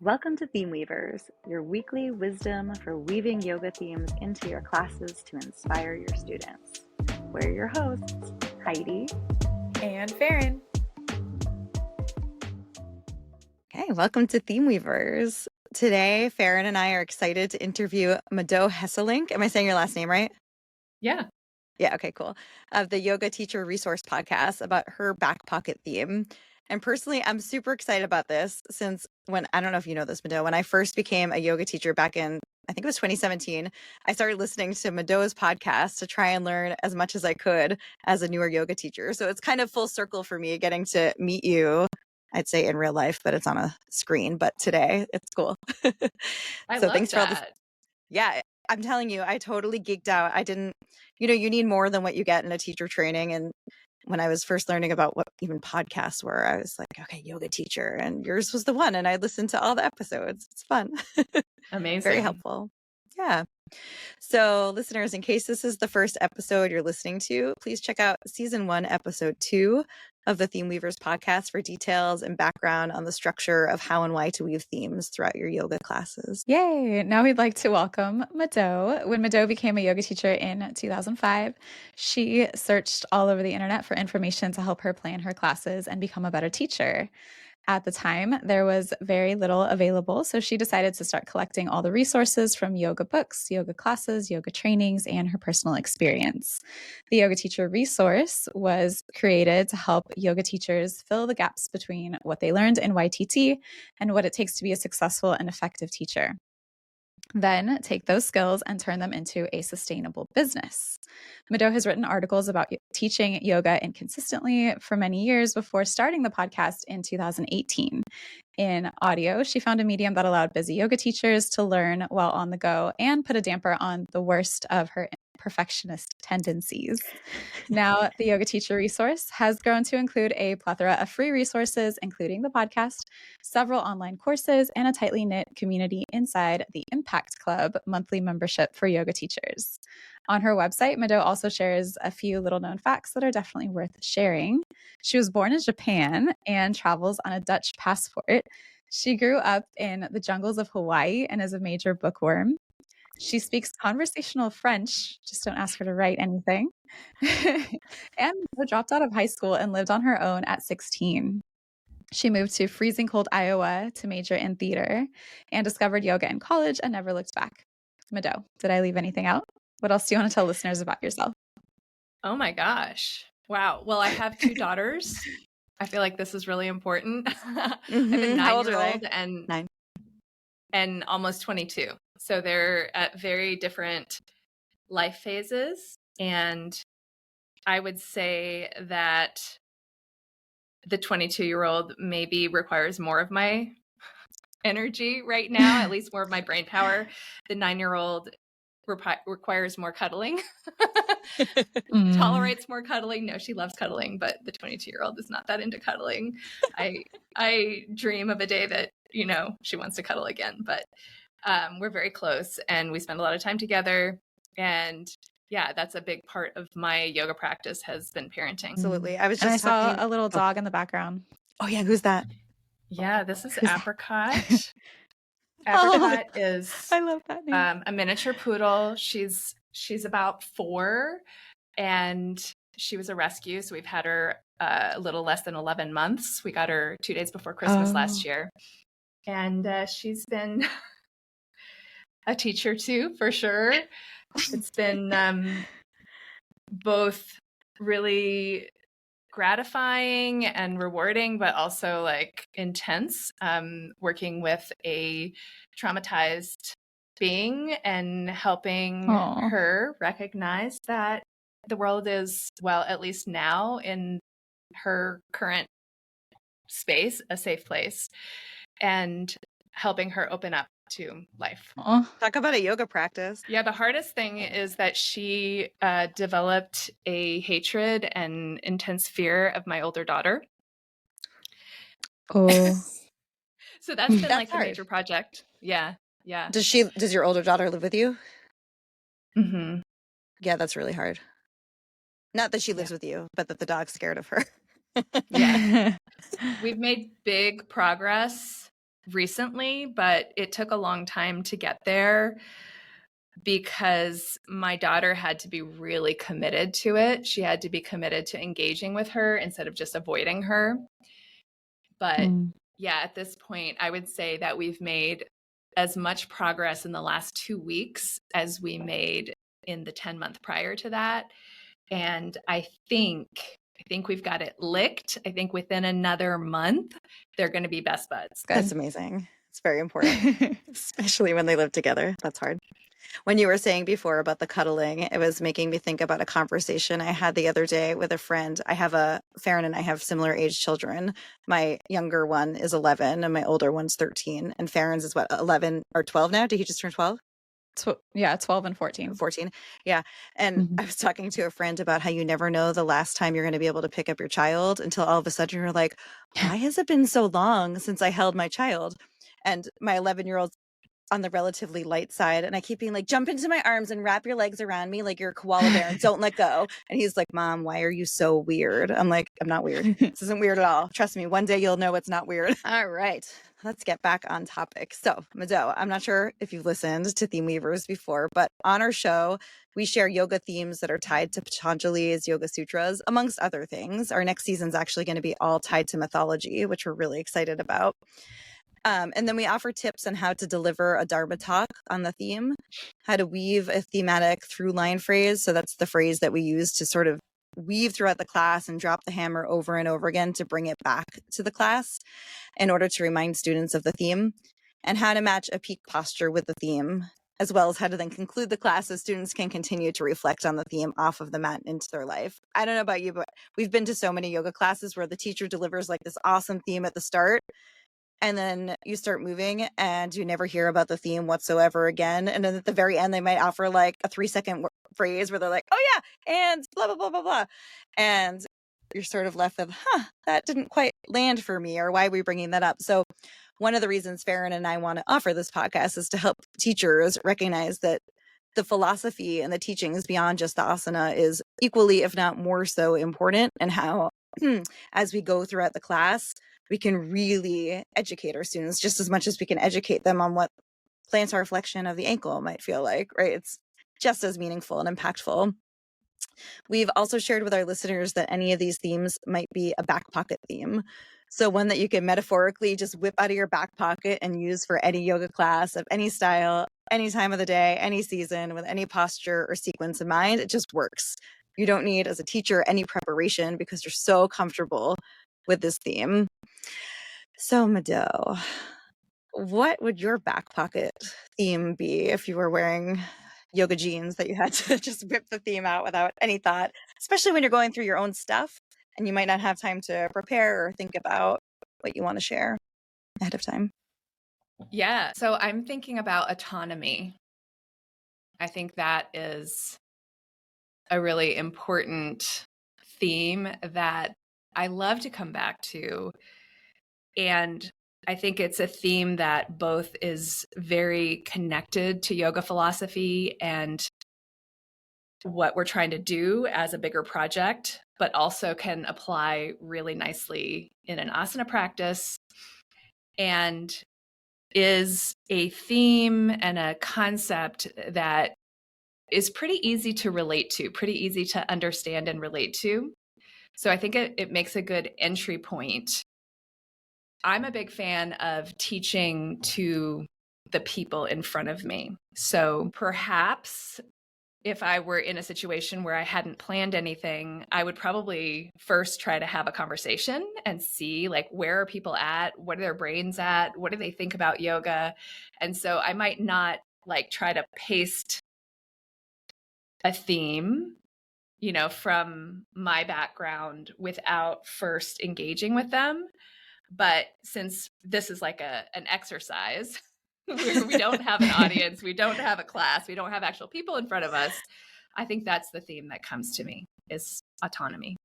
Welcome to Theme Weavers, your weekly wisdom for weaving yoga themes into your classes to inspire your students. We're your hosts, Heidi and Farin. Okay, welcome to Theme Weavers. Today, Farin and I are excited to interview Mado Hesselink. Am I saying your last name right? Yeah. Yeah, okay, cool. Of the Yoga Teacher Resource Podcast about her back pocket theme. And personally, I'm super excited about this since I don't know if you know this, Mado, when I first became a yoga teacher back in, I think it was 2017, I started listening to Mado's podcast to try and learn as much as I could as a newer yoga teacher. So it's kind of full circle for me getting to meet you. I'd say in real life, but it's on a screen. But today, it's cool. I love thanks that. For all this. Yeah, I'm telling you, I totally geeked out. I didn't, you need more than what you get in a teacher training. And when I was first learning about what even podcasts were, I was like, okay, yoga teacher. And yours was the one. And I listened to all the episodes. It's fun. Amazing. Very helpful. Yeah. So listeners, in case this is the first episode you're listening to, please check out season 1, episode 2 of the Theme Weavers podcast for details and background on the structure of how and why to weave themes throughout your yoga classes. Yay! Now we'd like to welcome Mado. When Mado became a yoga teacher in 2005, she searched all over the internet for information to help her plan her classes and become a better teacher. At the time, there was very little available, so she decided to start collecting all the resources from yoga books, yoga classes, yoga trainings, and her personal experience. The Yoga Teacher Resource was created to help yoga teachers fill the gaps between what they learned in YTT and what it takes to be a successful and effective teacher. Then take those skills and turn them into a sustainable business. Mado has written articles about teaching yoga inconsistently for many years before starting the podcast in 2018. In audio, she found a medium that allowed busy yoga teachers to learn while on the go and put a damper on the worst of her perfectionist tendencies. Now, the Yoga Teacher Resource has grown to include a plethora of free resources, including the podcast, several online courses, and a tightly knit community inside the Impact Club monthly membership for yoga teachers. On her website, Mado also shares a few little known facts that are definitely worth sharing. She was born in Japan and travels on a Dutch passport. She grew up in the jungles of Hawaii and is a major bookworm. She speaks conversational French, just don't ask her to write anything, and dropped out of high school and lived on her own at 16. She moved to freezing cold Iowa to major in theater and discovered yoga in college and never looked back. Mado, did I leave anything out? What else do you want to tell listeners about yourself? Oh my gosh. Wow. Well, I have 2 daughters. I feel like this is really important. I have a 9-year-old and 9. And almost 22. So they're at very different life phases. And I would say that the 22-year-old maybe requires more of my energy right now, at least more of my brain power. The 9-year-old requires more cuddling, tolerates more cuddling. No, she loves cuddling, but the 22-year-old is not that into cuddling. I dream of a day that, she wants to cuddle again, but we're very close and we spend a lot of time together. And yeah, that's a big part of my yoga practice has been parenting. Absolutely. I saw a little dog in the background. Oh yeah, who's that? Yeah, this is Apricot. Apricot is I love that name. A miniature poodle. She's about 4 and she was a rescue. So we've had her a little less than 11 months. We got her 2 days before Christmas last year. And she's been a teacher too, for sure. It's been both really gratifying and rewarding, but also like intense, working with a traumatized being and helping her recognize that the world is, well, at least now in her current space, a safe place, and helping her open up to life. Talk about a yoga practice. Yeah, the hardest thing is that she developed a hatred and intense fear of my older daughter. Oh. So that's been like the major project. Yeah. Does your older daughter live with you? Mm-hmm. Yeah, that's really hard. Not that she lives with you, but that the dog's scared of her. Yeah. We've made big progress recently, but it took a long time to get there because my daughter had to be really committed to it. She had to be committed to engaging with her instead of just avoiding her. But yeah, at this point, I would say that we've made as much progress in the last 2 weeks as we made in the 10-month prior to that. And I think we've got it licked. I think within another month, they're going to be best buds. That's amazing. It's very important, especially when they live together. That's hard. When you were saying before about the cuddling, it was making me think about a conversation I had the other day with a friend. Farin and I have similar age children. My younger one is 11 and my older one's 13. And Farin's is what, 11 or 12 now? Did he just turn 12? Yeah, 12 and 14. 14. Yeah. And I was talking to a friend about how you never know the last time you're going to be able to pick up your child until all of a sudden you're like, why has it been so long since I held my child? And my 11-year-old's on the relatively light side. And I keep being like, jump into my arms and wrap your legs around me like you're a koala bear and don't let go. And he's like, Mom, why are you so weird? I'm like, I'm not weird. This isn't weird at all. Trust me, one day you'll know it's not weird. All right. Let's get back on topic. So, Mado, I'm not sure if you've listened to Theme Weavers before, but on our show, we share yoga themes that are tied to Patanjali's Yoga Sutras, amongst other things. Our next season's actually going to be all tied to mythology, which we're really excited about. And then we offer tips on how to deliver a Dharma talk on the theme, how to weave a thematic through line phrase. So that's the phrase that we use to sort of weave throughout the class and drop the hammer over and over again to bring it back to the class in order to remind students of the theme, and how to match a peak posture with the theme, as well as how to then conclude the class so students can continue to reflect on the theme off of the mat into their life. I don't know about you, but we've been to so many yoga classes where the teacher delivers like this awesome theme at the start, and then you start moving and you never hear about the theme whatsoever again. And then at the very end, they might offer like a 3-second phrase where they're like, oh yeah, and blah, blah, blah, blah, blah. And you're sort of left with, that didn't quite land for me, or why are we bringing that up? So one of the reasons Farin and I want to offer this podcast is to help teachers recognize that the philosophy and the teachings beyond just the asana is equally, if not more so, important, and how as we go throughout the class, we can really educate our students just as much as we can educate them on what plantar flexion of the ankle might feel like, right? It's just as meaningful and impactful. We've also shared with our listeners that any of these themes might be a back pocket theme. So one that you can metaphorically just whip out of your back pocket and use for any yoga class of any style, any time of the day, any season, with any posture or sequence in mind. It just works. You don't need, as a teacher, any preparation because you're so comfortable with this theme. So, Mado, what would your back pocket theme be if you were wearing yoga jeans that you had to just whip the theme out without any thought, especially when you're going through your own stuff and you might not have time to prepare or think about what you want to share ahead of time? Yeah. So I'm thinking about autonomy. I think that is a really important theme that I love to come back to. And I think it's a theme that both is very connected to yoga philosophy and what we're trying to do as a bigger project, but also can apply really nicely in an asana practice, and is a theme and a concept that is pretty easy to relate to, pretty easy to understand and relate to. So I think it makes a good entry point. I'm a big fan of teaching to the people in front of me. So perhaps if I were in a situation where I hadn't planned anything, I would probably first try to have a conversation and see, like, where are people at? What are their brains at? What do they think about yoga? And so I might not like try to paste a theme, from my background without first engaging with them. But since this is like an exercise where we don't have an audience, we don't have a class, we don't have actual people in front of us, I think that's the theme that comes to me, is autonomy.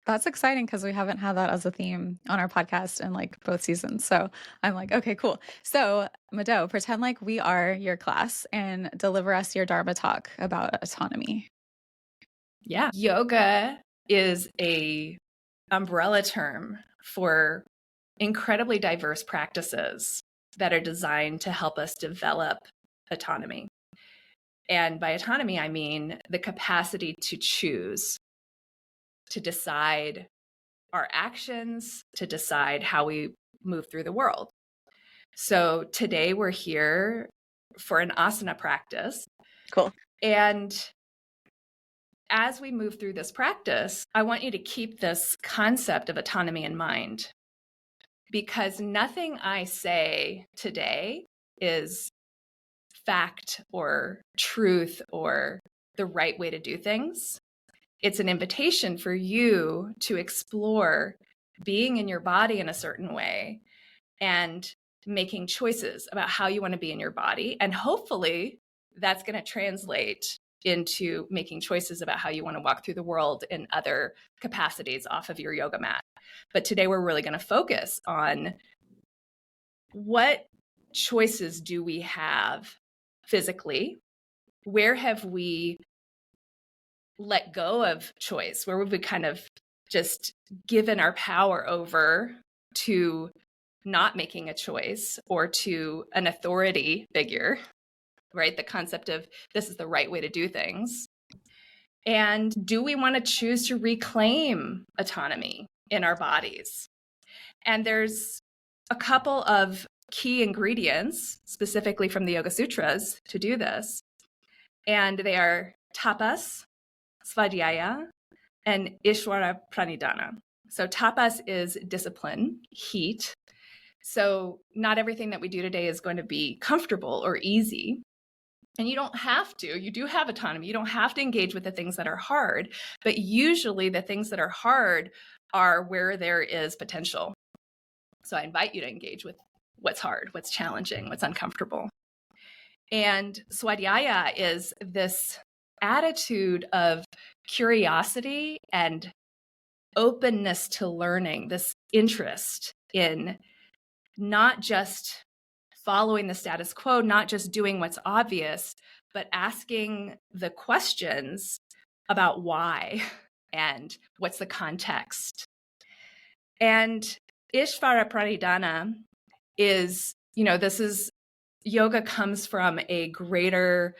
That's exciting because we haven't had that as a theme on our podcast in like both seasons. So I'm like, okay, cool. So Mado, pretend like we are your class and deliver us your Dharma talk about autonomy. Yeah. Yoga is a umbrella term for incredibly diverse practices that are designed to help us develop autonomy. And by autonomy, I mean the capacity to choose, to decide our actions, to decide how we move through the world. So today we're here for an asana practice. Cool. And as we move through this practice, I want you to keep this concept of autonomy in mind, because nothing I say today is fact or truth or the right way to do things. It's an invitation for you to explore being in your body in a certain way and making choices about how you want to be in your body. And hopefully that's going to translate into making choices about how you want to walk through the world in other capacities off of your yoga mat. But today we're really going to focus on what choices do we have physically? Where have we let go of choice? Where have we kind of just given our power over to not making a choice or to an authority figure, right? The concept of this is the right way to do things. And do we want to choose to reclaim autonomy in our bodies? And there's a couple of key ingredients, specifically from the Yoga Sutras, to do this. And they are tapas, svadhyaya, and ishvara pranidhana. So tapas is discipline, heat. So not everything that we do today is going to be comfortable or easy. And you don't have to. You do have autonomy. You don't have to engage with the things that are hard. But usually the things that are hard are where there is potential. So I invite you to engage with what's hard, what's challenging, what's uncomfortable. And svadhyaya is this attitude of curiosity and openness to learning, this interest in not just following the status quo, not just doing what's obvious, but asking the questions about why and what's the context. And ishvara pranidhana is, this is yoga comes from a greater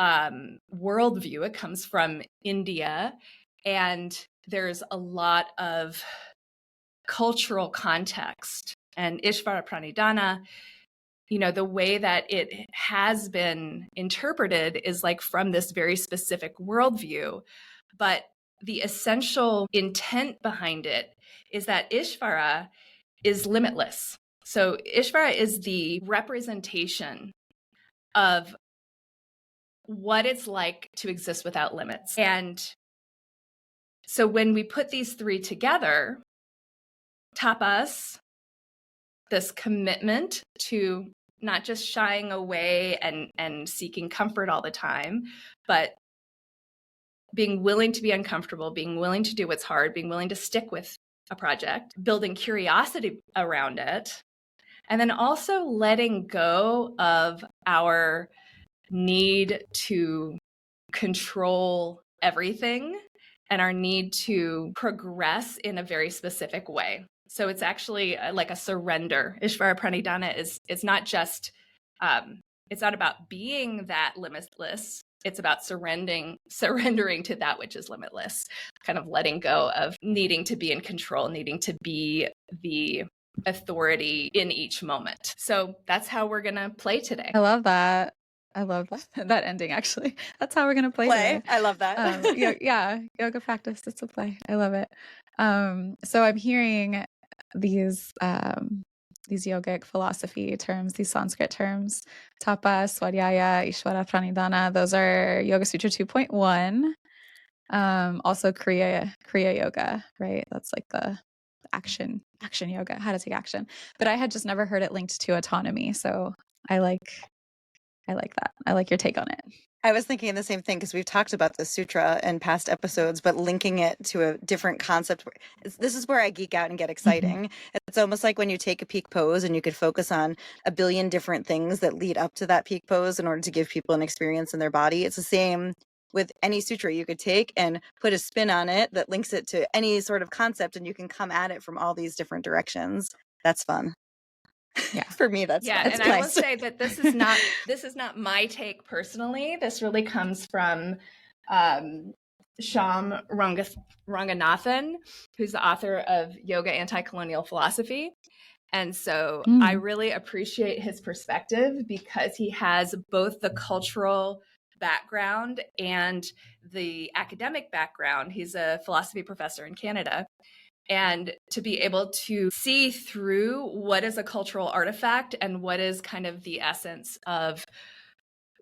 worldview. It comes from India, and there's a lot of cultural context. And ishvara pranidhana, the way that it has been interpreted is like from this very specific worldview. But the essential intent behind it is that ishvara is limitless. So ishvara is the representation of what it's like to exist without limits. And so when we put these three together, tapas, this commitment to not just shying away and seeking comfort all the time, but being willing to be uncomfortable, being willing to do what's hard, being willing to stick with a project, building curiosity around it, and then also letting go of our need to control everything and our need to progress in a very specific way. So it's actually like a surrender. Ishvara pranidhana is not just, it's not about being that limitless. It's about surrendering to that which is limitless, kind of letting go of needing to be in control, needing to be the authority in each moment. So that's how we're going to play today. I love that. I love that ending, actually. That's how we're going to play today. I love that. Yeah, yoga practice. It's a play. I love it. So I'm hearing these yogic philosophy terms, these Sanskrit terms, tapas, svadhyaya, ishvara pranidhana. Those are Yoga Sutra 2.1. Also Kriya yoga, right? That's like the action yoga, how to take action. But I had just never heard it linked to autonomy. So I like that. I like your take on it. I was thinking the same thing because we've talked about the sutra in past episodes, but linking it to a different concept. This is where I geek out and get exciting. Mm-hmm. It's almost like when you take a peak pose and you could focus on a billion different things that lead up to that peak pose in order to give people an experience in their body. It's the same with any sutra. You could take and put a spin on it that links it to any sort of concept, and you can come at it from all these different directions. That's fun. Yeah. For me, that's Yeah, and nice. I will say that this is not my take personally. This really comes from Shyam Ranganathan, who's the author of Yoga Anti-Colonial Philosophy. And so I really appreciate his perspective because he has both the cultural background and the academic background. He's a philosophy professor in Canada. And to be able to see through what is a cultural artifact and what is kind of the essence of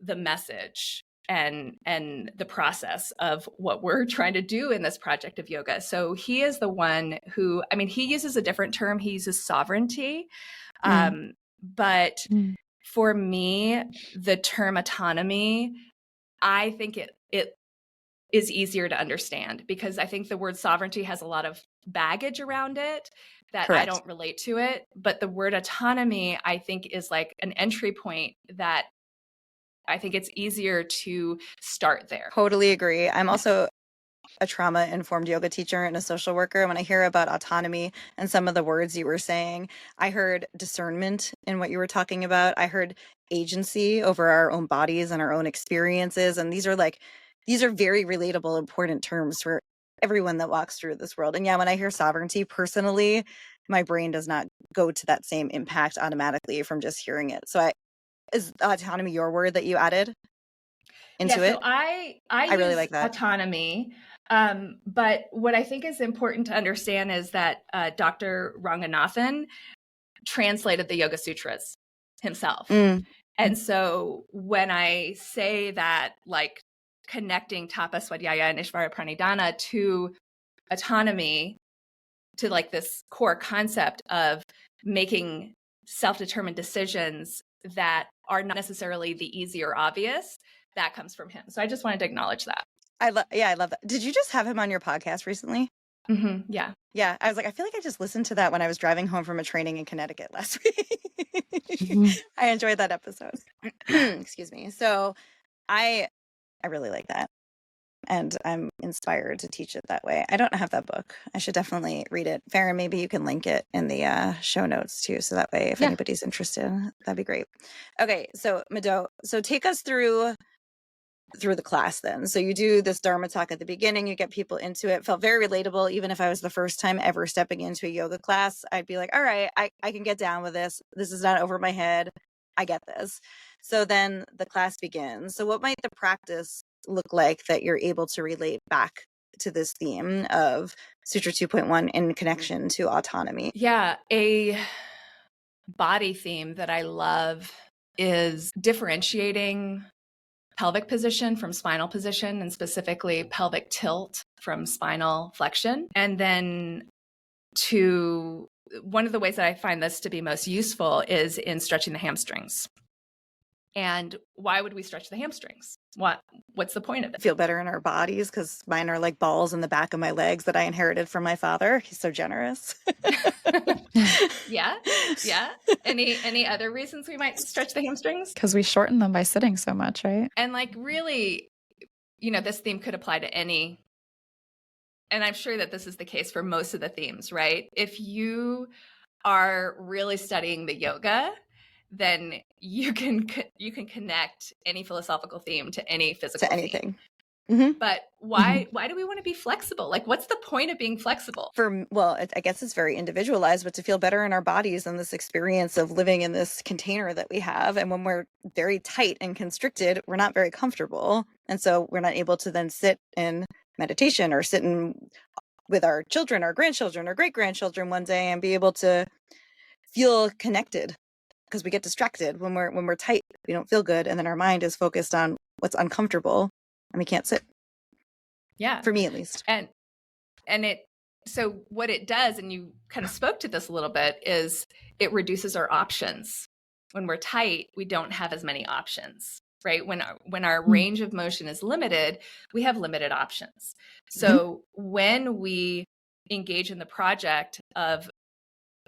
the message and the process of what we're trying to do in this project of yoga. So he is the one who, I mean, he uses a different term. He uses sovereignty. But for me, the term autonomy, I think it is easier to understand because I think the word sovereignty has a lot of baggage around it that Correct. I don't relate to it. But the word autonomy, I think, is like an entry point that I think it's easier to start there. Totally agree. I'm also a trauma-informed yoga teacher and a social worker. When I hear about autonomy and some of the words you were saying, I heard discernment in what you were talking about. I heard agency over our own bodies and our own experiences. And these are very relatable, important terms for everyone that walks through this world. And yeah, when I hear sovereignty, personally, my brain does not go to that same impact automatically from just hearing it. So is autonomy your word that you added into it? So I really use like that. autonomy. But what I think is important to understand is that Dr. Ranganathan translated the Yoga Sutras himself. And so when I say that, like, connecting Tapa Swadhyaya and Ishvara Pranidhana to autonomy, to like this core concept of making self-determined decisions that are not necessarily the easy or obvious, that comes from him. So I just wanted to acknowledge that. I love that. Did you just have him on your podcast recently? Yeah. Yeah. I was like, I feel like I just listened to that when I was driving home from a training in Connecticut last week. I enjoyed that episode. Excuse me. So I really like that. And I'm inspired to teach it that way. I don't have that book. I should definitely read it. Farin, maybe you can link it in the show notes too. So that way, if anybody's interested, that'd be great. Okay. So Mado, take us through the class then. So you do this Dharma talk at the beginning, you get people into it. Felt very relatable. Even if I was the first time ever stepping into a yoga class, I'd be like, all right, I can get down with this. This is not over my head. I get this. So then the class begins. So what might the practice look like that you're able to relate back to this theme of Sutra 2.1 in connection to autonomy? Yeah, a body theme that I love is differentiating pelvic position from spinal position, and specifically pelvic tilt from spinal flexion. And then one of the ways that I find this to be most useful is in stretching the hamstrings. And why would we stretch the hamstrings? What's the point of it? Feel better in our bodies, because mine are like balls in the back of my legs that I inherited from my father. He's so generous. Yeah. Any other reasons we might stretch the hamstrings? Because we shorten them by sitting so much, right? And like, really, this theme could apply to any, and I'm sure that this is the case for most of the themes, right? If you are really studying the yoga, then you can connect any philosophical theme to any physical to anything. theme. But why do we want to be flexible? Like, what's the point of being flexible? I guess it's very individualized, but to feel better in our bodies and this experience of living in this container that we have. And when we're very tight and constricted, we're not very comfortable. And so we're not able to then sit in meditation or sit with our children, our grandchildren, or great-grandchildren one day and be able to feel connected, because we get distracted when we're tight. We don't feel good. And then our mind is focused on what's uncomfortable and we can't sit. Yeah. For me, at least. So what it does, and you kind of spoke to this a little bit, is it reduces our options. When we're tight, we don't have as many options, right? When our range of motion is limited, we have limited options. So when we engage in the project of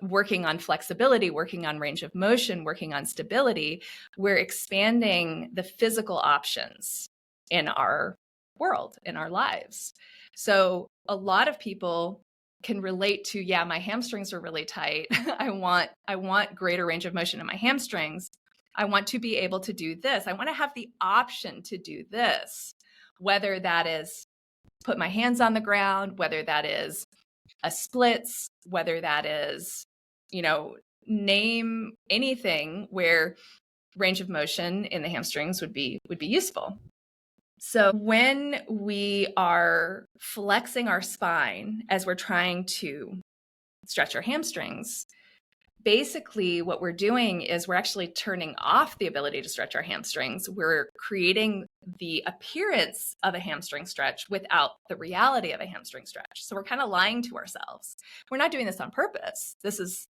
working on flexibility, working on range of motion, working on stability, we're expanding the physical options in our world, in our lives. So a lot of people can relate to, yeah, my hamstrings are really tight. I want greater range of motion in my hamstrings. I want to be able to do this. I want to have the option to do this, whether that is put my hands on the ground, whether that is a splits, whether that is, name anything where range of motion in the hamstrings would be useful. So when we are flexing our spine as we're trying to stretch our hamstrings, basically what we're doing is we're actually turning off the ability to stretch our hamstrings. We're creating the appearance of a hamstring stretch without the reality of a hamstring stretch. So we're kind of lying to ourselves. We're not doing this on purpose. This is,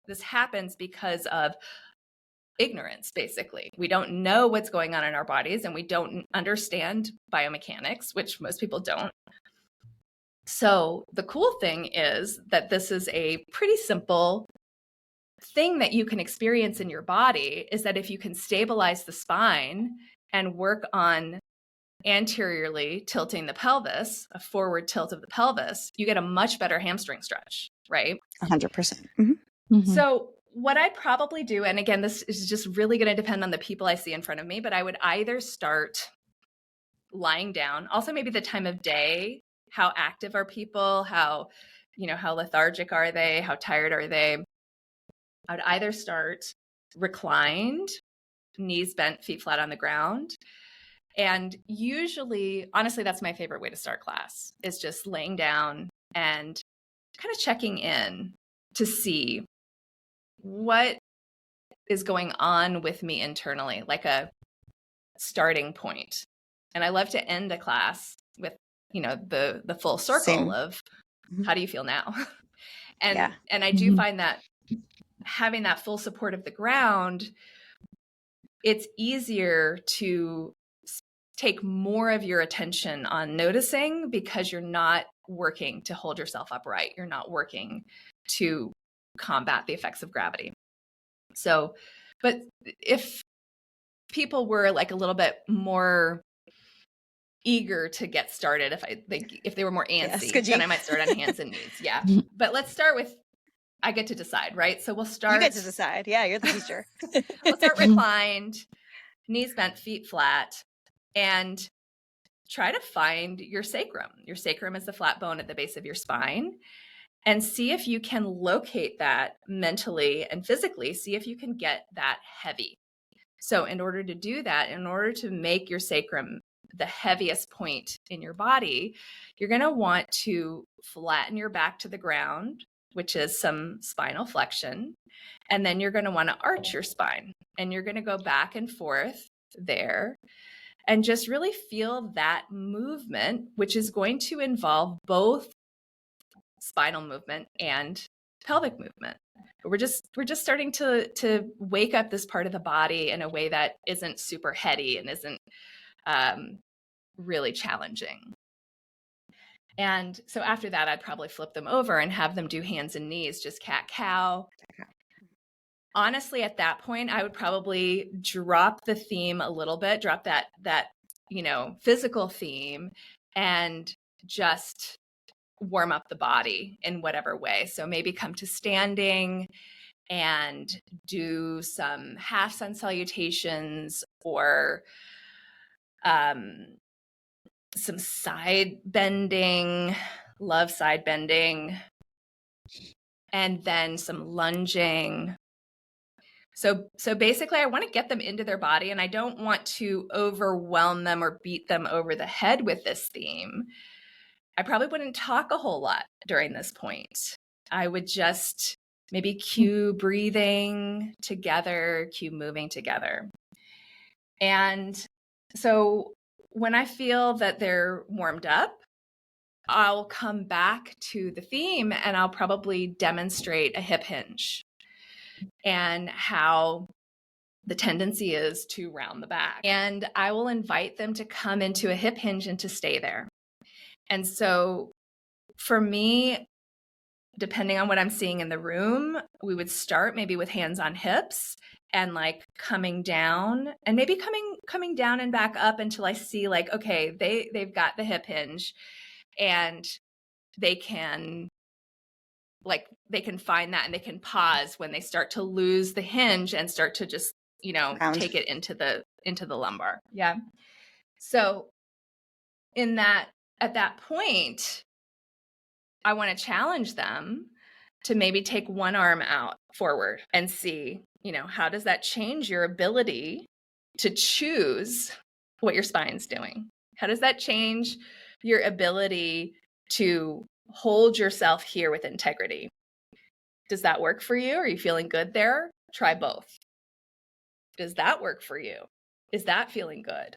this happens because of ignorance, basically. We don't know what's going on in our bodies, and we don't understand biomechanics, which most people don't. So the cool thing is that this is a pretty simple thing that you can experience in your body, is that if you can stabilize the spine and work on anteriorly tilting the pelvis, a forward tilt of the pelvis, you get a much better hamstring stretch, right? 100%. Mm-hmm. So what I'd probably do, and again, this is just really going to depend on the people I see in front of me, but I would either start lying down, also maybe the time of day, how active are people, how lethargic are they, how tired are they? I would either start reclined, knees bent, feet flat on the ground. And usually, honestly, that's my favorite way to start class, is just laying down and kind of checking in to see what is going on with me internally, like a starting point. And I love to end a class with, the full circle Same. of how do you feel now? And Yeah. and I do find that having that full support of the ground, it's easier to take more of your attention on noticing, because you're not working to hold yourself upright. You're not working to combat the effects of gravity. So, but if people were like a little bit more eager to get started, if they were more antsy, then I might start on hands and knees. Yeah. But let's start with, I get to decide, right? So we'll start. You get to decide. Yeah, you're the teacher. We'll start reclined, knees bent, feet flat, and try to find your sacrum. Your sacrum is the flat bone at the base of your spine. And see if you can locate that mentally and physically, see if you can get that heavy. So in order to do that, in order to make your sacrum the heaviest point in your body, you're going to want to flatten your back to the ground, which is some spinal flexion. And then you're going to want to arch your spine, and you're going to go back and forth there and just really feel that movement, which is going to involve both spinal movement and pelvic movement. We're just starting to wake up this part of the body in a way that isn't super heady and isn't really challenging. And so after that, I'd probably flip them over and have them do hands and knees, just cat-cow. Honestly, at that point, I would probably drop the theme a little bit, drop that physical theme, and just warm up the body in whatever way. So maybe come to standing and do some half sun salutations, or some side bending, love side bending, and then some lunging. So basically, I want to get them into their body, and I don't want to overwhelm them or beat them over the head with this theme. I probably wouldn't talk a whole lot during this point. I would just maybe cue breathing together, cue moving together. And so when I feel that they're warmed up, I'll come back to the theme, and I'll probably demonstrate a hip hinge and how the tendency is to round the back. And I will invite them to come into a hip hinge and to stay there. And so for me, depending on what I'm seeing in the room, we would start maybe with hands on hips and like coming down, and maybe coming down and back up until I see like, okay, they've got the hip hinge and they can like they can find that and they can pause when they start to lose the hinge and start to just, Round. take it into the lumbar. Yeah. So at that point, I want to challenge them to maybe take one arm out forward and see, how does that change your ability to choose what your spine's doing? How does that change your ability to hold yourself here with integrity? Does that work for you? Are you feeling good there? Try both. Does that work for you? Is that feeling good?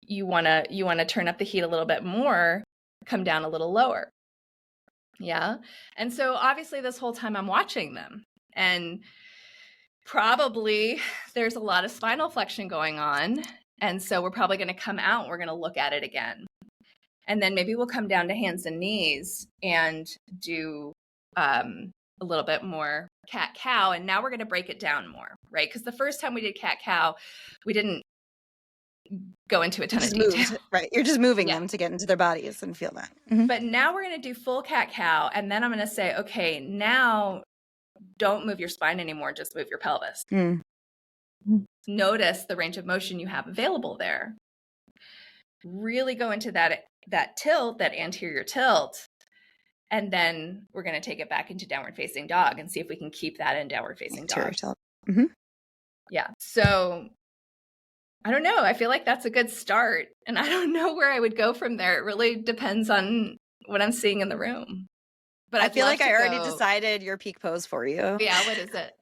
You want to turn up the heat a little bit more, come down a little lower. Yeah. And so obviously this whole time I'm watching them, and probably there's a lot of spinal flexion going on. And so we're probably going to come out and we're going to look at it again. And then maybe we'll come down to hands and knees and do a little bit more cat-cow. And now we're going to break it down more, right? Because the first time we did cat-cow, we didn't go into a ton of detail. Right. You're just moving them to get into their bodies and feel that. Mm-hmm. But now we're going to do full cat-cow. And then I'm going to say, okay, now don't move your spine anymore. Just move your pelvis. Notice the range of motion you have available there. Really go into that tilt, that anterior tilt. And then we're going to take it back into downward facing dog and see if we can keep that in downward facing dog. Mm-hmm. Yeah. So I don't know. I feel like that's a good start. And I don't know where I would go from there. It really depends on what I'm seeing in the room. But I feel like I already decided your peak pose for you. Yeah. What is it?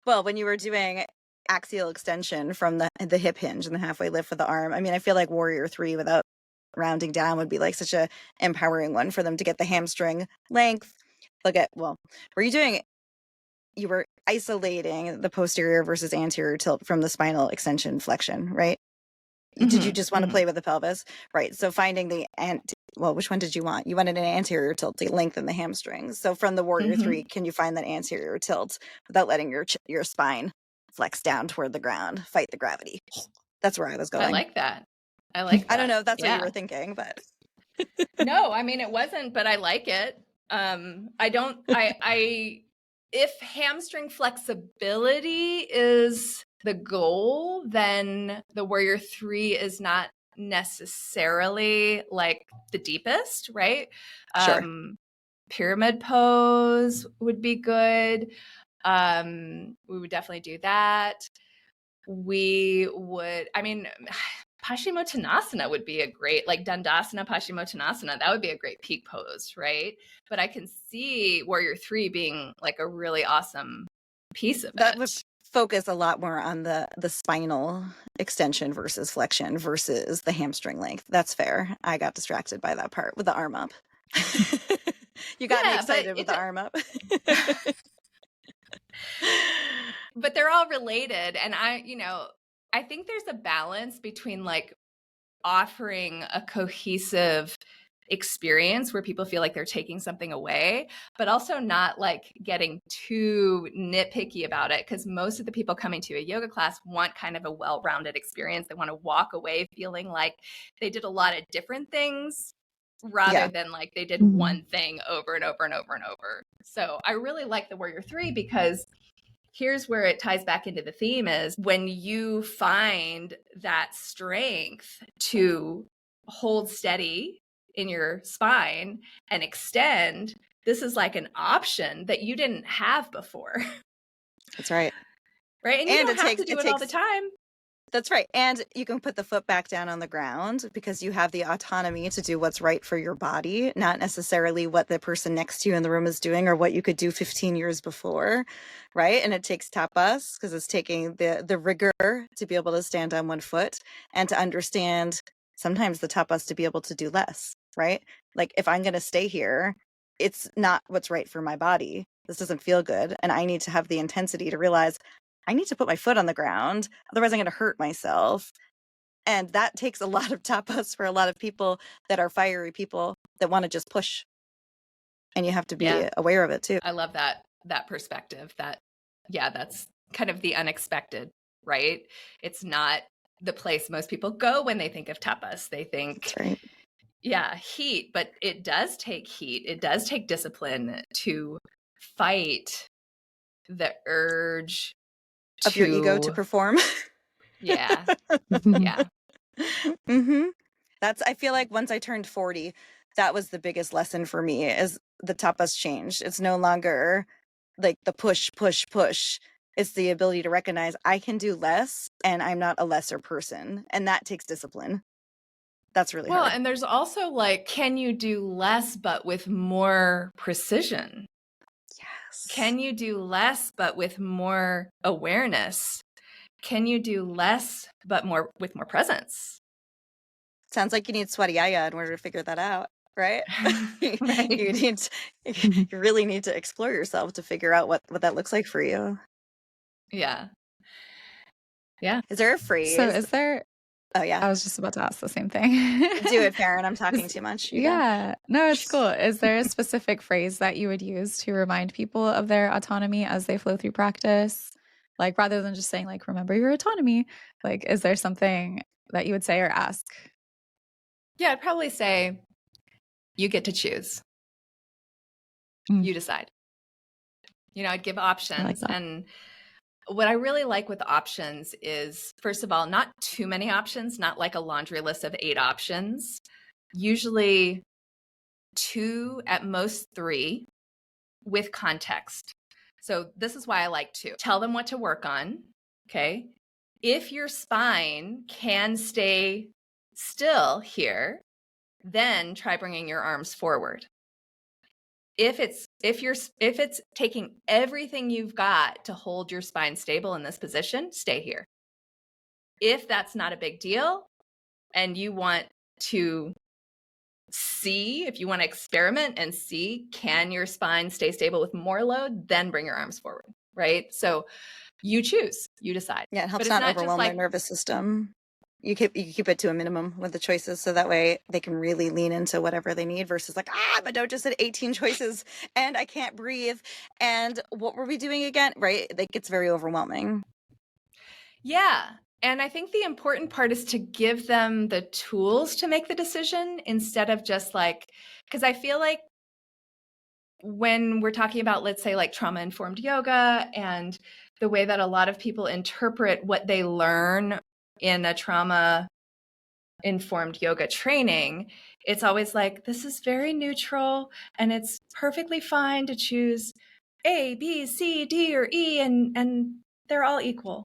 Well, when you were doing axial extension from the hip hinge and the halfway lift for the arm, I mean, I feel like Warrior 3 without rounding down would be like such a empowering one for them to get the hamstring length. You were isolating the posterior versus anterior tilt from the spinal extension flexion, right? Mm-hmm. Did you just want to play with the pelvis? Right. So finding which one did you want? You wanted an anterior tilt to lengthen the hamstrings. So from the Warrior 3, can you find that anterior tilt without letting your spine flex down toward the ground, fight the gravity? That's where I was going. I like that. I don't know if that's what you were thinking, but no, I mean, it wasn't, but I like it. If hamstring flexibility is the goal, then the Warrior 3 is not necessarily like the deepest, right? Sure. Pyramid pose would be good. We would definitely do that. Paschimottanasana would be a great, like Dandasana, Paschimottanasana, that would be a great peak pose, right? But I can see Warrior 3 being like a really awesome piece of that it. Would focus a lot more on the spinal extension versus flexion versus the hamstring length. That's fair. I got distracted by that part with the arm up. You got me excited with the arm up. But they're all related. And I think there's a balance between like offering a cohesive experience where people feel like they're taking something away, but also not like getting too nitpicky about it. Because most of the people coming to a yoga class want kind of a well-rounded experience. They want to walk away feeling like they did a lot of different things rather than like they did one thing over and over and over and over. So I really like the Warrior 3 because here's where it ties back into the theme is when you find that strength to hold steady in your spine and extend, this is like an option that you didn't have before. That's right. Right. And you don't have to do it all the time. That's right. And you can put the foot back down on the ground because you have the autonomy to do what's right for your body, not necessarily what the person next to you in the room is doing or what you could do 15 years before, right? And it takes tapas because it's taking the rigor to be able to stand on one foot and to understand sometimes the tapas to be able to do less, right? Like if I'm going to stay here, it's not what's right for my body. This doesn't feel good. And I need to have the intensity to realize I need to put my foot on the ground. Otherwise, I'm going to hurt myself. And that takes a lot of tapas for a lot of people that are fiery people that want to just push. And you have to be aware of it too. I love that perspective. That's kind of the unexpected, right? It's not the place most people go when they think of tapas. They think, heat, but it does take heat. It does take discipline to fight the urge of your ego to perform. Yeah. That's, I feel like once I turned 40, that was the biggest lesson for me, is the tapas changed. It's no longer like the push. It's the ability to recognize I can do less and I'm not a lesser person. And that takes discipline. That's really hard. And there's also like, can you do less, but with more precision? Yes. Can you do less, but with more awareness? Can you do less, but with more presence? Sounds like you need swadhyaya in order to figure that out, right? Right. You really need to explore yourself to figure out what that looks like for you. Yeah. Is there a phrase? So is there... Oh, yeah. I was just about to ask the same thing. Do it, Farin. I'm talking too much. Yeah. No, it's cool. Is there a specific phrase that you would use to remind people of their autonomy as they flow through practice? Like, rather than just saying, like, remember your autonomy, like, is there something that you would say or ask? Yeah, I'd probably say, you get to choose. You decide. I'd give options. I like that. And what I really like with options is, first of all, not too many options, not like a laundry list of 8 options, usually 2, at most 3, with context. So this is why I like to tell them what to work on. Okay. If your spine can stay still here, then try bringing your arms forward. If it's taking everything you've got to hold your spine stable in this position, stay here. If that's not a big deal and you want to if you want to experiment and see, can your spine stay stable with more load, then bring your arms forward, right? So you choose, you decide. Yeah, it helps not overwhelm their nervous system. You keep it to a minimum with the choices, so that way they can really lean into whatever they need, versus like, Mado just said 18 choices and I can't breathe. And what were we doing again? Right? Like, it's very overwhelming. Yeah. And I think the important part is to give them the tools to make the decision, instead of just like, because I feel like when we're talking about, let's say, like trauma-informed yoga and the way that a lot of people interpret what they learn in a trauma-informed yoga training, it's always like, this is very neutral and it's perfectly fine to choose A, B, C, D, or E, and they're all equal.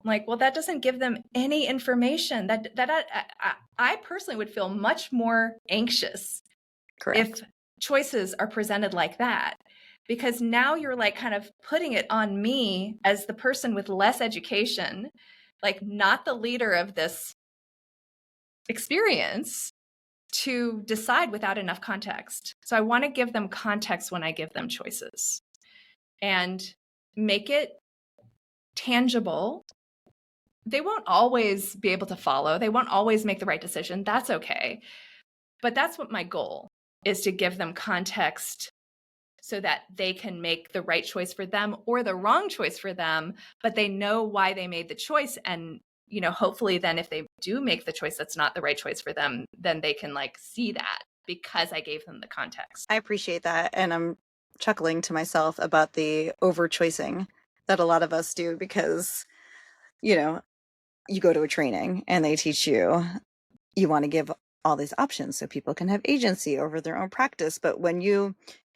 I'm like, well, that doesn't give them any information. I personally would feel much more anxious. Correct. If choices are presented like that, because now you're like kind of putting it on me as the person with less education, like not the leader of this experience, to decide without enough context. So I want to give them context when I give them choices and make it tangible. They won't always be able to follow. They won't always make the right decision. That's okay. But that's what my goal is, to give them context so that they can make the right choice for them or the wrong choice for them, but they know why they made the choice. And, hopefully then if they do make the choice that's not the right choice for them, then they can like see that because I gave them the context. I appreciate that. And I'm chuckling to myself about the over choicing that a lot of us do, because, you go to a training and they teach you want to give all these options so people can have agency over their own practice. But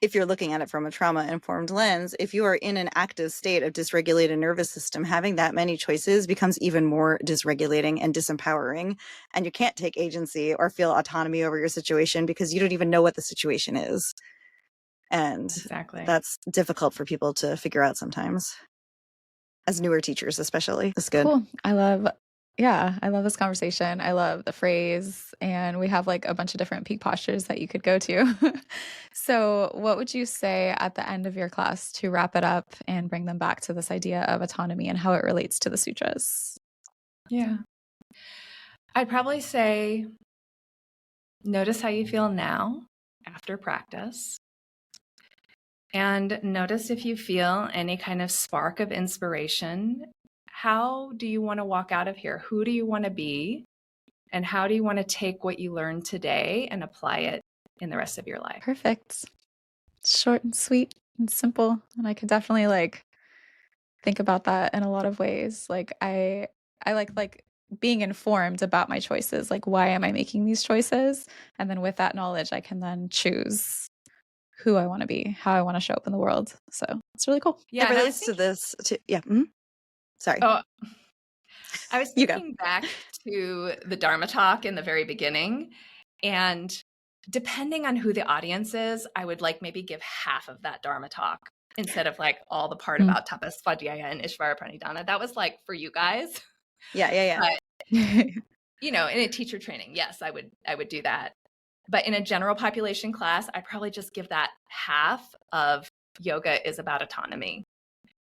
if you're looking at it from a trauma-informed lens, if you are in an active state of dysregulated nervous system, having that many choices becomes even more dysregulating and disempowering. And you can't take agency or feel autonomy over your situation because you don't even know what the situation is. And exactly, that's difficult for people to figure out sometimes, as newer teachers especially. That's good. Cool. I love this conversation. I love the phrase, and we have like a bunch of different peak postures that you could go to. So what would you say at the end of your class to wrap it up and bring them back to this idea of autonomy and how it relates to the sutras? Yeah. I'd probably say, notice how you feel now after practice. And notice if you feel any kind of spark of inspiration. How do you want to walk out of here? Who do you want to be And how do you want to take what you learned today and apply it in the rest of your life? Perfect. Short and sweet and simple. And I could definitely like think about that in a lot of ways. Like I like being informed about my choices. Like, why am I making these choices? And then with that knowledge, I can then choose who I want to be, how I want to show up in the world. So it's really cool. Yeah, it relates to this too. Yeah. Sorry. Oh, I was You go. thinking back to the Dharma talk in the very beginning, and depending on who the audience is, I would like maybe give half of that Dharma talk instead of like all the part about tapas, svadhyaya, and Ishvara pranidhana. That was like for you guys. Yeah. But, you know, in a teacher training, yes, I would do that. But in a general population class, I'd probably just give that half of yoga is about autonomy.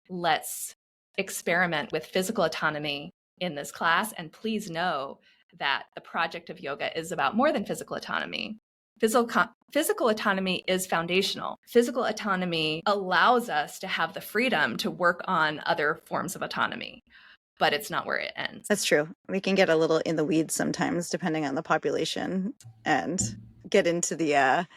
Let's experiment with physical autonomy in this class. And please know that the project of yoga is about more than physical autonomy. Physical autonomy is foundational. Physical autonomy allows us to have the freedom to work on other forms of autonomy, but it's not where it ends. That's true. We can get a little in the weeds sometimes, depending on the population, and get into the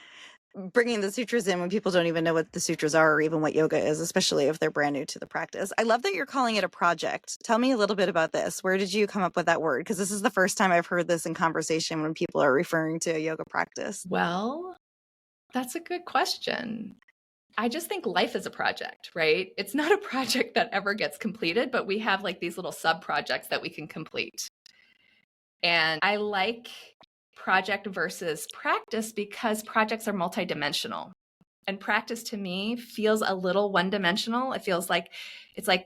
bringing the sutras in when people don't even know what the sutras are or even what yoga is, especially if they're brand new to the practice. I love that you're calling it a project. Tell me a little bit about this. Where did you come up with that word? Because this is the first time I've heard this in conversation when people are referring to a yoga practice. Well, that's a good question. I just think life is a project, right? It's not a project that ever gets completed, but we have like these little sub projects that we can complete. And I like project versus practice because projects are multidimensional. And practice to me feels a little one-dimensional. It feels like it's like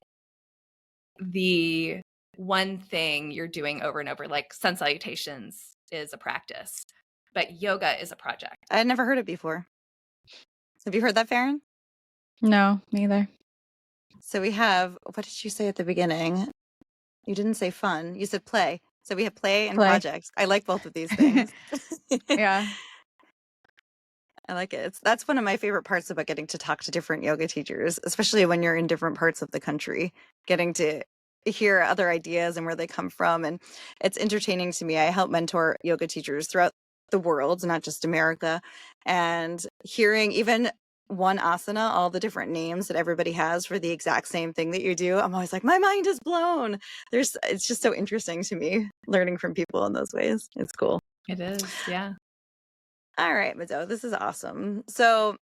the one thing you're doing over and over, like sun salutations is a practice, but yoga is a project. I had never heard it before. Have you heard that, Farin? No, neither. So we have, what did you say at the beginning? You didn't say fun. You said play. So we have play and projects. I like both of these things. Yeah. I like it. That's one of my favorite parts about getting to talk to different yoga teachers, especially when you're in different parts of the country, getting to hear other ideas and where they come from. And it's entertaining to me. I help mentor yoga teachers throughout the world, not just America, and hearing even one asana, all the different names that everybody has for the exact same thing that you do. I'm always like, my mind is blown. It's just so interesting to me learning from people in those ways. It's cool. It is, yeah. All right, Mado, this is awesome. So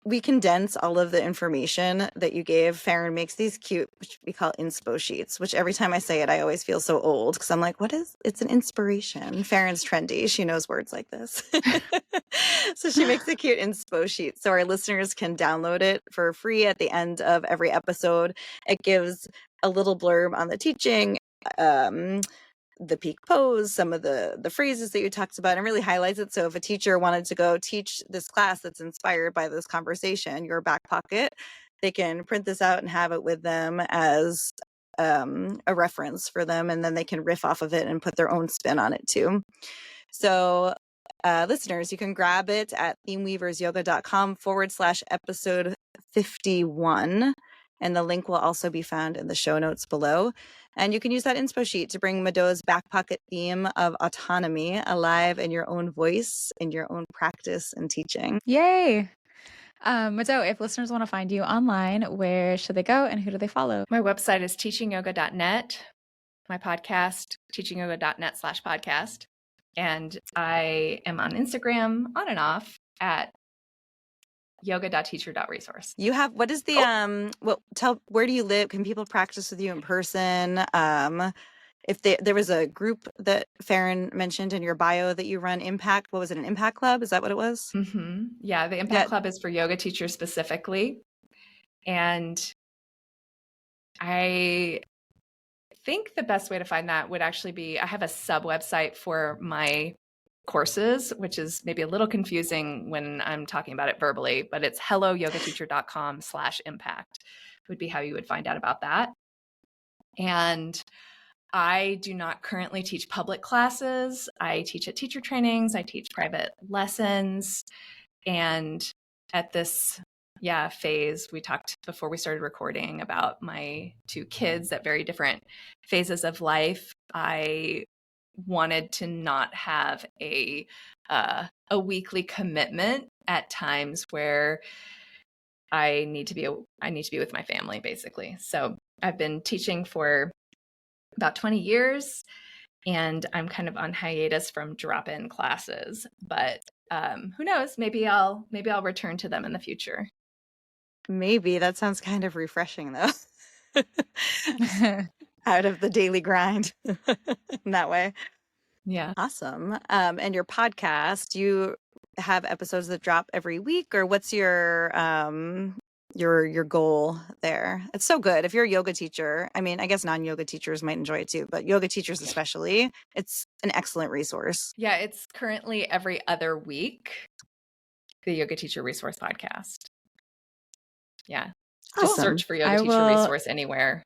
we condense all of the information that you gave. Farin makes these cute, which we call inspo sheets, which every time I say it, I always feel so old because I'm like, it's an inspiration. Farin's trendy. She knows words like this. So she makes a cute inspo sheet so our listeners can download it for free at the end of every episode. It gives a little blurb on the teaching, the peak pose, some of the phrases that you talked about, and really highlights it. So if a teacher wanted to go teach this class that's inspired by this conversation, your back pocket, they can print this out and have it with them as a reference for them, and then they can riff off of it and put their own spin on it too. So listeners, you can grab it at themeweaversyoga.com/episode 51. And the link will also be found in the show notes below. And you can use that inspo sheet to bring Mado's back pocket theme of autonomy alive in your own voice, in your own practice and teaching. Yay! Mado, if listeners want to find you online, where should they go and who do they follow? My website is teachingyoga.net. My podcast, teachingyoga.net/podcast. And I am on Instagram on and off at yoga.teacher.resource. You have, what is the, where do you live? Can people practice with you in person? If there was a group that Farin mentioned in your bio that you run, Impact, what was it, an Impact Club? Is that what it was? Mm-hmm. Yeah, the Impact Club is for yoga teachers specifically. And I think the best way to find that would actually be, I have a sub website for my courses, which is maybe a little confusing when I'm talking about it verbally, but it's helloyogateacher.com/impact would be how you would find out about that. And I do not currently teach public classes. I teach at teacher trainings. I teach private lessons. And at this phase, we talked before we started recording about my two kids at very different phases of life. I wanted to not have a weekly commitment at times where I need to be with my family, basically. So I've been teaching for about 20 years, and I'm kind of on hiatus from drop-in classes. But who knows? Maybe I'll return to them in the future. Maybe. That sounds kind of refreshing, though. Out of the daily grind in that way. Yeah. Awesome. And your podcast, you have episodes that drop every week, or what's your goal there? It's so good. If you're a yoga teacher, I mean, I guess non-yoga teachers might enjoy it too, but yoga teachers especially, it's an excellent resource. Yeah, it's currently every other week, the Yoga Teacher Resource Podcast. Yeah. Just Awesome. search for Yoga Teacher Resource anywhere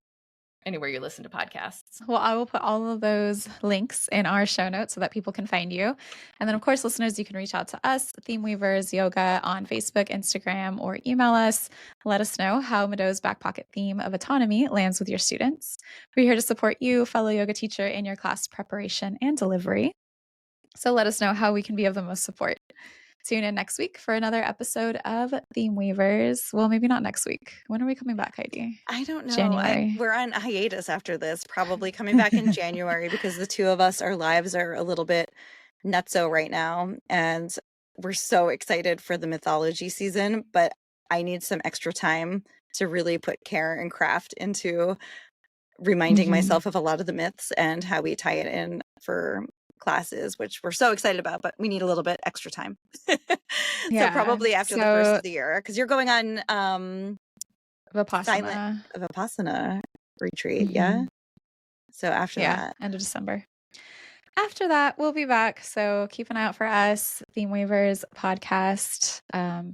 you listen to podcasts. Well, I will put all of those links in our show notes so that people can find you. And then, of course, listeners, you can reach out to us, Theme Weavers Yoga, on Facebook, Instagram, or email us. Let us know how Mado's back pocket theme of autonomy lands with your students. We're here to support you, fellow yoga teacher, in your class preparation and delivery. So let us know how we can be of the most support. Tune in next week for another episode of Theme Weavers. Well, maybe not next week. When are we coming back, Heidi? I don't know. January. We're on hiatus after this, probably coming back in January because the two of us, our lives are a little bit nutso right now. And we're so excited for the mythology season, but I need some extra time to really put care and craft into reminding myself of a lot of the myths and how we tie it in for classes, which we're so excited about, but we need a little bit extra time. So probably after the first of the year, because you're going on Vipassana retreat. Yeah. So after that, end of December. After that, we'll be back. So keep an eye out for us, Theme Weavers podcast,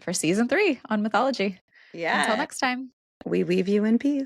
for season 3 on mythology. Yeah. Until next time. We weave you in peace.